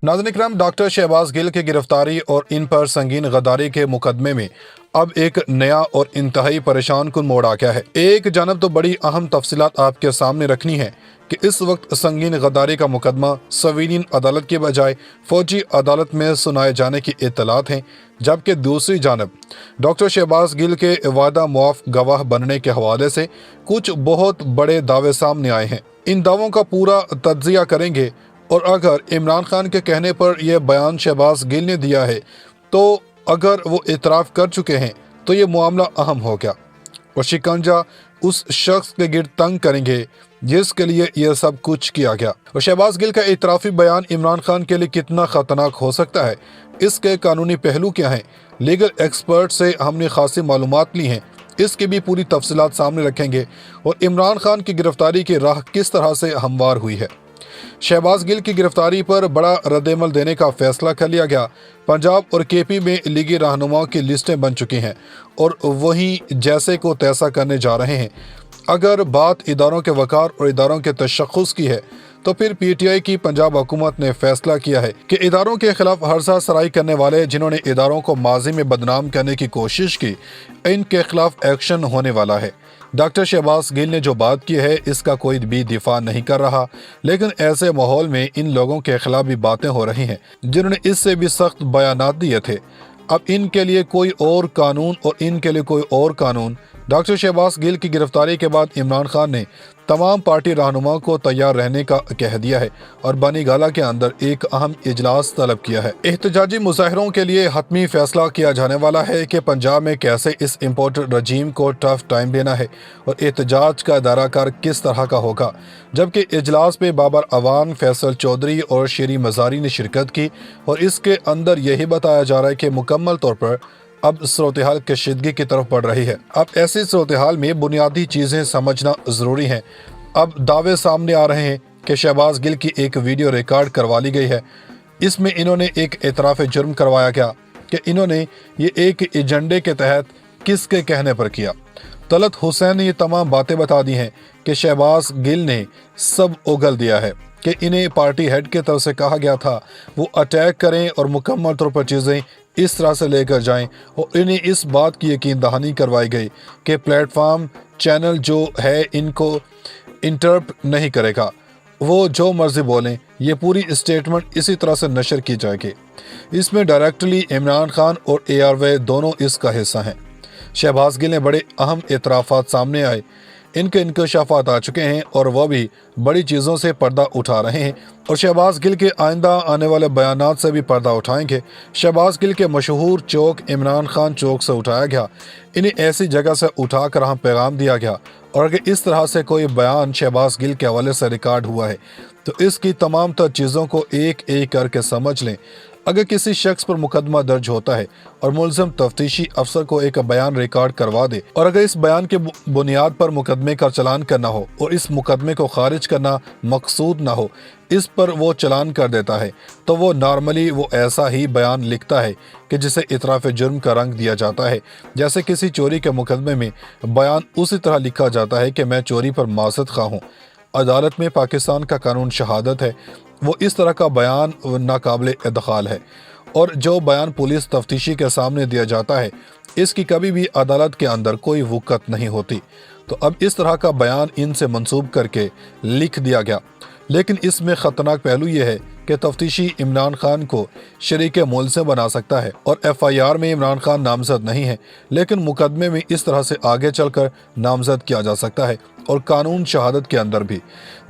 नाज़रीन इकराम, डॉक्टर शहबाज गिल की गिरफ्तारी और इन पर संगीन गद्दारी के मुकदमे में अब एक नया और इंतहाई परेशान कुन मोड़ आ गया है। एक जानब तो बड़ी अहम तफसीलात आपके सामने रखनी है कि इस वक्त संगीन गद्दारी का मुकदमा सिविलियन अदालत के बजाय फौजी अदालत में सुनाए जाने की इत्तलात हैं, जबकि दूसरी जानब डॉक्टर शहबाज गिल के वादा मुआफ गवाह बनने के हवाले से कुछ बहुत बड़े दावे सामने आए हैं। इन दावों का पूरा तज्जिया करेंगे और अगर इमरान खान के कहने पर यह बयान शहबाज गिल ने दिया है तो अगर वो इतराफ़ कर चुके हैं तो ये मामला अहम हो गया और शिकंजा उस शख्स के गिर्द तंग करेंगे जिसके लिए यह सब कुछ किया गया। और शहबाज गिल का इतराफ़ी बयान इमरान खान के लिए कितना ख़तरनाक हो सकता है, इसके कानूनी पहलू क्या हैं, लीगल एक्सपर्ट से हमने खासी मालूमात ली हैं, इसकी भी पूरी तफसीलात सामने रखेंगे और इमरान खान की गिरफ्तारी की राह किस तरह से हमवार हुई है। शहबाज गिल की गिरफ्तारी पर बड़ा रद्दमल देने का फैसला कर लिया गया। पंजाब और केपी में लीगी रहनुमाओं की लिस्टें बन चुकी हैं और वहीं जैसे को तैसा करने जा रहे हैं। अगर बात इदारों के वकार और इदारों के तशख़्ख़ुस की है तो फिर पीटीआई की पंजाब हुकूमत ने फैसला किया है कि इदारों के खिलाफ हर्जा सराई करने वाले जिन्होंने इदारों को माजी में बदनाम करने की कोशिश की, इनके खिलाफ एक्शन होने वाला है। डॉक्टर शहबाज गिल ने जो बात की है इसका कोई भी दिफा नहीं कर रहा, लेकिन ऐसे माहौल में इन लोगों के खिलाफ भी बातें हो रही हैं जिन्होंने इससे भी सख्त बयानात दिए थे। अब इनके लिए कोई और कानून और इनके लिए कोई और कानून। डॉक्टर शहबाज गिल की गिरफ्तारी के बाद इमरान खान ने तमाम पार्टी रहनुमाओं को तैयार रहने का कह दिया है और बनी गाला के अंदर एक अहम इजलास तलब किया है। एहतजाजी मुजाहरों के लिए हतमी फैसला किया जाने वाला है कि पंजाब में कैसे इस इम्पोर्टेड रजीम को टफ टाइम देना है और एहतजाज का दायराकार किस तरह का होगा। जबकि इजलास में बाबर अवान, फैसल चौधरी और शेरी मजारी ने शिरकत की और इसके अंदर यही बताया जा रहा है कि मुकम्मल तौर पर अब सूरत हाल कशीदगी की तरफ बढ़ रही है। अब ऐसी सूरत हाल में बुनियादी चीज़ें समझना ज़रूरी है। अब दावे सामने आ रहे हैं कि शहबाज गिल की एक वीडियो रिकॉर्ड करवा ली गई है। इसमें इन्होंने एक एतराफ़ जुर्म करवाया गया कि इन्होंने ये एक एजेंडे के तहत किसके कहने पर किया। तलत हुसैन ने ये तमाम बातें बता दी हैं कि शहबाज गिल ने सब उगल दिया है कि इन्हें पार्टी हेड की तरफ से कहा गया था वो अटैक करें और मुकम्मल तौर पर चीज़ें इस तरह से लेकर जाएं और इन्हें इस बात की यकीन दहानी करवाई गई कि प्लेटफार्म चैनल जो है इनको इंटरप्ट नहीं करेगा, वो जो मर्जी बोलें, ये पूरी स्टेटमेंट इसी तरह से नशर की जाएगी। इसमें डायरेक्टली इमरान खान और ARY दोनों इसका हिस्सा हैं। शहबाज गिल ने बड़े अहम एतराफ़ात सामने आए, इनके इंकशाफात आ चुके हैं और वह भी बड़ी चीज़ों से पर्दा उठा रहे हैं और शहबाज गिल के आइंदा आने वाले बयानात से भी पर्दा उठाएंगे। शहबाज गिल के मशहूर चौक इमरान खान चौक से उठाया गया, इन्हें ऐसी जगह से उठा कर हम पैगाम दिया गया और अगर इस तरह से कोई बयान शहबाज गिल के हवाले से रिकॉर्ड हुआ है तो इसकी तमाम तर चीज़ों को एक एक करके समझ लें। अगर किसी शख्स पर मुकदमा दर्ज होता है और मुलज़िम तफ्तीशी अफसर को एक बयान रिकॉर्ड करवा दे और अगर इस बयान के बुनियाद पर मुकदमे का चलान करना हो और इस मुकदमे को खारिज करना मकसूद ना हो, इस पर वो चलान कर देता है तो वो नॉर्मली वो ऐसा ही बयान लिखता है कि जिसे इतराफ़ जुर्म का रंग दिया जाता है। जैसे किसी चोरी के मुकदमे में बयान उसी तरह लिखा जाता है कि मैं चोरी पर माज़रत खा हूँ। अदालत में पाकिस्तान का कानून शहादत है, वो इस तरह का बयान नाकाबिल इदखाल है और जो बयान पुलिस तफ्तीशी के सामने दिया जाता है इसकी कभी भी अदालत के अंदर कोई वक़्त नहीं होती। तो अब इस तरह का बयान इनसे मंसूब करके लिख दिया गया, लेकिन इसमें ख़तरनाक पहलू ये है कि तफ्तीशी इमरान खान को शरीक मुलज़िम बना सकता है और FIR में इमरान खान नामजद नहीं है, लेकिन मुकदमे में इस तरह से आगे चलकर नामजद किया जा सकता है और कानून शहादत के अंदर भी।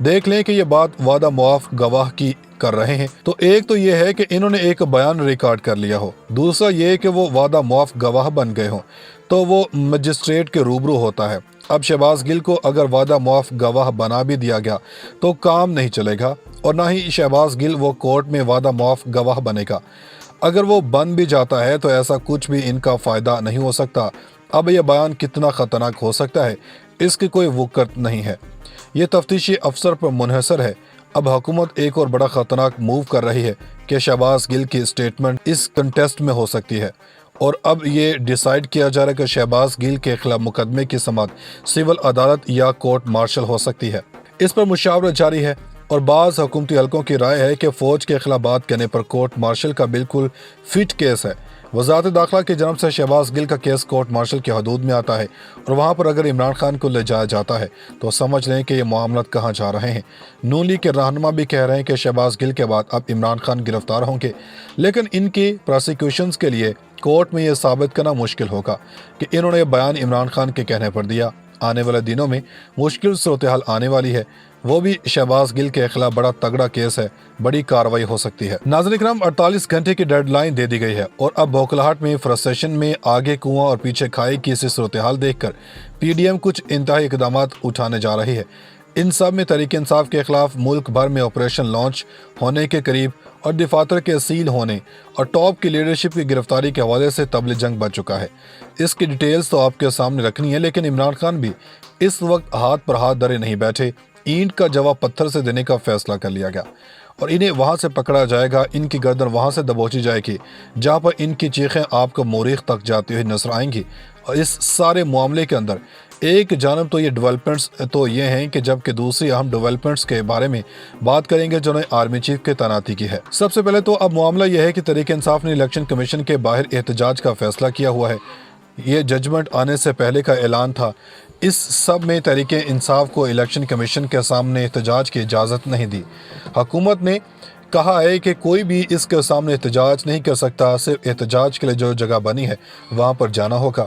देख लें कि ये बात वादा मुआफ गवाह की कर रहे हैं। तो एक तो ये है कि इन्होंने एक बयान रिकॉर्ड कर लिया हो, दूसरा ये कि वो वादा मुआफ गवाह बन गए हों तो वो मजिस्ट्रेट के रूबरू होता है। अब शहबाज गिल को अगर वादा मुआफ गवाह बना भी दिया गया तो काम नहीं चलेगा और ना ही शहबाज गिल वो कोर्ट में वादा मुआफ गवाह बनेगा। अगर वो बन भी जाता है तो ऐसा कुछ भी इनका फ़ायदा नहीं हो सकता। अब यह बयान कितना ख़तरनाक हो सकता है इसकी कोई वक़्त नहीं है, ये तफ्तीशी अफसर पर मुनहसर है। अब हुकूमत एक और बड़ा ख़तरनाक मूव कर रही है कि शहबाज गिल की स्टेटमेंट इस कंटेस्ट में हो सकती है और अब ये डिसाइड किया जा रहा है कि शहबाज गिल के खिलाफ मुकदमे की समाअत सिविल अदालत या कोर्ट मार्शल हो सकती है। इस पर मुशावरा जारी है اور بعض حکومتی حلقوں کی رائے ہے کہ فوج کے خلاف بات کرنے پر کورٹ مارشل کا بالکل فٹ کیس ہے۔ وزارت داخلہ کی جانب سے شہباز گل کا کیس کورٹ مارشل کی حدود میں آتا ہے اور وہاں پر اگر عمران خان کو لے جایا جاتا ہے تو سمجھ لیں کہ یہ معاملات کہاں جا رہے ہیں۔ نون لیگ کے رہنما بھی کہہ رہے ہیں کہ شہباز گل کے بعد اب عمران خان گرفتار ہوں گے، لیکن ان کی پروسیکیوشنز کے لیے کورٹ میں یہ ثابت کرنا مشکل ہوگا کہ انہوں نے یہ بیان عمران خان کے کہنے پر دیا۔ آنے والے دنوں میں مشکل صورتحال آنے والی ہے، وہ بھی شہباز گل کے خلاف بڑا تگڑا کیس ہے، بڑی کارروائی ہو سکتی ہے۔ ناظرین اکرام، 48 گھنٹے کی ڈیڈ لائن دے دی گئی ہے اور اب بھوکلاہٹ میں فرسٹریشن میں آگے کنواں اور پیچھے کھائی کی سی صورتحال دیکھ کر پی ڈی ایم کچھ انتہائی اقدامات اٹھانے جا رہی ہے۔ ان سب میں تحریک انصاف کے خلاف ملک بھر میں آپریشن لانچ ہونے کے قریب اور دفاتر کے سیل ہونے اور ٹاپ کی لیڈرشپ کی گرفتاری کے حوالے سے طبل جنگ بچ چکا ہے۔ اس کی ڈیٹیلز تو آپ کے سامنے رکھنی ہے، لیکن عمران خان بھی اس وقت ہاتھ پر ہاتھ دھرے نہیں بیٹھے۔ اینٹ کا جواب پتھر سے دینے کا فیصلہ کر لیا گیا اور انہیں وہاں سے پکڑا جائے گا، ان کی گردن وہاں سے دبوچی جائے گی جہاں پر ان کی چیخیں آپ کو مریخ تک جاتی ہوئی نظر آئیں گی۔ اور اس سارے معاملے کے اندر ایک جانب تو یہ ڈیولپمنٹس تو یہ ہیں کہ جبکہ دوسری اہم ڈیولپمنٹس کے بارے میں بات کریں گے جنہوں نے آرمی چیف کے تعیناتی کی ہے۔ سب سے پہلے تو اب معاملہ یہ ہے کہ تحریک انصاف نے الیکشن کمیشن کے باہر احتجاج کا فیصلہ کیا ہوا ہے۔ یہ ججمنٹ آنے سے پہلے کا اعلان تھا۔ اس سب میں تحریک انصاف کو الیکشن کمیشن کے سامنے احتجاج کی اجازت نہیں دی۔ حکومت نے کہا ہے کہ کوئی بھی اس کے سامنے احتجاج نہیں کر سکتا، صرف احتجاج کے لیے جو جگہ بنی ہے وہاں پر جانا ہوگا۔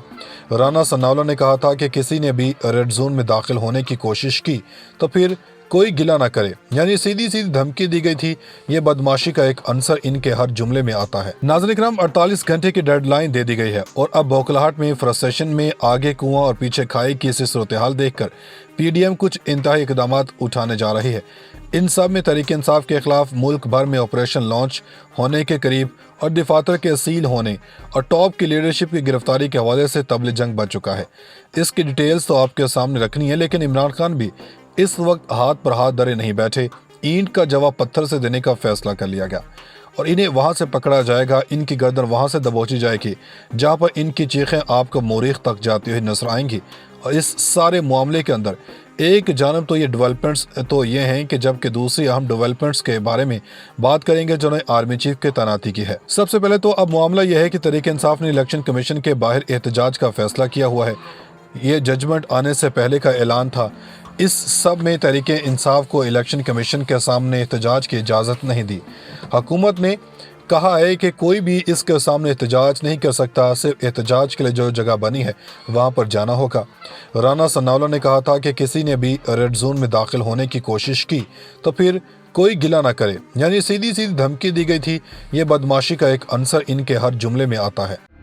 رانا ثناءاللہ نے کہا تھا کہ کسی نے بھی ریڈ زون میں داخل ہونے کی کوشش کی تو پھر کوئی گلہ نہ کرے، یعنی سیدھی دھمکی دی گئی تھی۔ یہ بدماشی کا ایک عنصر ان کے ہر جملے میں آتا ہے۔ ناظرین اکرام، 48 گھنٹے کی ڈیڈ لائن دے دی گئی ہے اور اب بھوکلاہٹ میں فرسٹریشن میں آگے کنواں اور پیچھے کھائی کی سی صورتحال دیکھ کر پی ڈی ایم کچھ انتہائی اقدامات اٹھانے جا رہی ہے۔ ان سب میں تحریک انصاف کے خلاف ملک بھر میں آپریشن لانچ ہونے کے قریب اور دفاتر کے سیل ہونے اور ٹاپ کی لیڈرشپ کی گرفتاری کے حوالے سے طبل جنگ بچ چکا ہے۔ اس کی ڈیٹیلز تو آپ کے سامنے رکھنی ہے، لیکن عمران خان بھی اس وقت ہاتھ پر ہاتھ دھرے نہیں بیٹھے۔ اینٹ کا جواب پتھر سے دینے کا فیصلہ کر لیا گیا اور انہیں وہاں سے پکڑا جائے گا، ان کی گردن وہاں سے دبوچی جائے گی جہاں پر ان کی چیخیں آپ کو مریخ تک جاتی ہوئی نظر آئیں گی۔ اور اس سارے معاملے کے اندر ایک جانب تو یہ ڈیولپمنٹس تو یہ ہیں کہ جبکہ دوسری اہم ڈیولپمنٹس کے بارے میں بات کریں گے جنہوں نے آرمی چیف کے تعیناتی کی ہے۔ سب سے پہلے تو اب معاملہ یہ ہے کہ تحریک انصاف نے الیکشن کمیشن کے باہر احتجاج کا فیصلہ کیا ہوا ہے۔ یہ ججمنٹ آنے سے پہلے کا اعلان تھا۔ اس سب میں تحریک انصاف کو الیکشن کمیشن کے سامنے احتجاج کی اجازت نہیں دی۔ حکومت نے کہا ہے کہ کوئی بھی اس کے سامنے احتجاج نہیں کر سکتا، صرف احتجاج کے لیے جو جگہ بنی ہے وہاں پر جانا ہوگا۔ رانا ثناءاللہ نے کہا تھا کہ کسی نے بھی ریڈ زون میں داخل ہونے کی کوشش کی تو پھر کوئی گلہ نہ کرے، یعنی سیدھی دھمکی دی گئی تھی۔ یہ بدماشی کا ایک عنصر ان کے ہر جملے میں آتا ہے۔